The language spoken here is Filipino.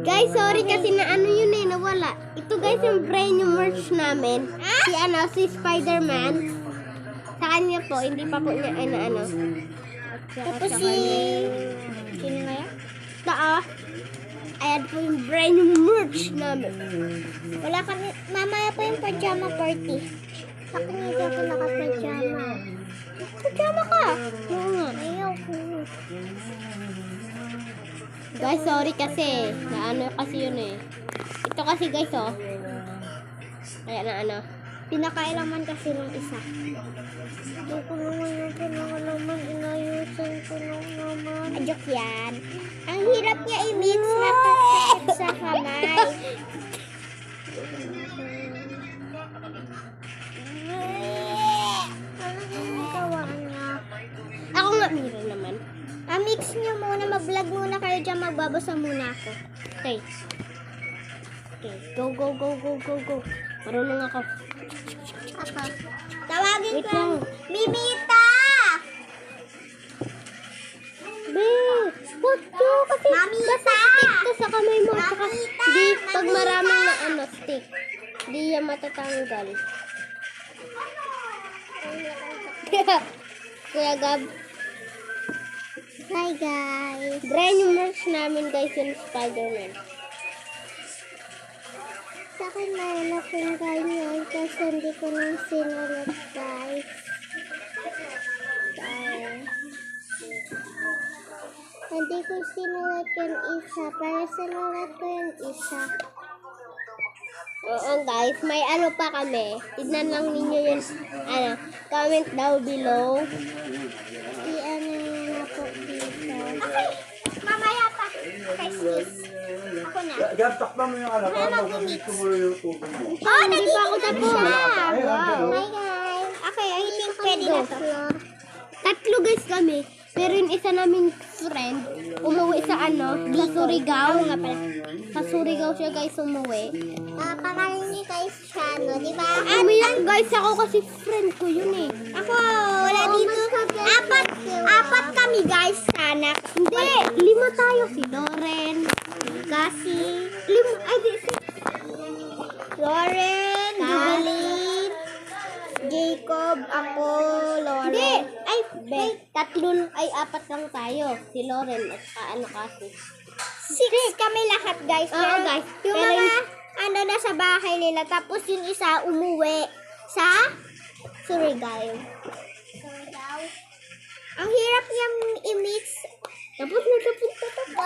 Guys, sorry kasi na ano yun eh, nawala. Ito guys yung brand new merch namin. Si Spider-Man. Sa kanya po, hindi pa po niya ano. Tapos sino nga yan? Ayan po yung brand new merch namin. Wala kami, mamaya po yung pajama party. Sa kanya hindi ako naka-pajama. Pajama ka? Oo nga. Ayoko. Guys, sorry kasi. Naano kasi yun eh. Ito kasi guys oh. Ayan na ano. Pinakailaman kasi ng isa. Hindi ko naman yung pinakailaman. Inayusan ko lang naman. Joke yan. Ang hirap niya i-mix na kasakit sa kamay. Ako nga meron naman. Mix nyo muna, mag-vlog muna kayo dyan, magbabasa muna ako. Okay. Okay, go. Marunong ako. Tawagin ko lang. Mimita! Be, wag ko kasi stick to sa kamay mo. Saka, di, pag maraming na ano, stick, di yan matatanggal. Kuya Gab. Hi guys. Brand new merch namin guys yung Spider-Man. Sa akin nahanap yung ganyan kasi hindi ko nang sinulat guys. Hindi ko sinulat yung isa. Para sinulat ko yung isa. Oo guys, may ano pa kami. Tignan lang ninyo yung comment down below. I-ano na po dito. Okay, mamaya pa. Okay, sis. Ako na. Takpan mo yung anak. Mag-mix mo yung tubig mo. Oh, hindi pa ako tapos. Wow. Hi guys. Okay, I think pwede na to. Tatlo guys kami. Pero yung isa naming friend, umuwi sa sa Surigao nga pala. Sa Surigao siya guys umuwi. Pangalan niya guys siya, no? Diba? Umiyak guys ako kasi friend ko yun eh. Ako, wala dito. Apat kami guys sana. Hindi, 5 tayo. Si Loren, kasi, Loren, Jubilin, Jacob, ako, Loren. Hindi, apat lang tayo. Si Loren at kasi. 6 kami lahat guys. Oo guys. Yung mga nasa bahay nila. Tapos yung isa umuwi sa Surigao. Ang hirap niyang i-mix. Tapos nagkapunta.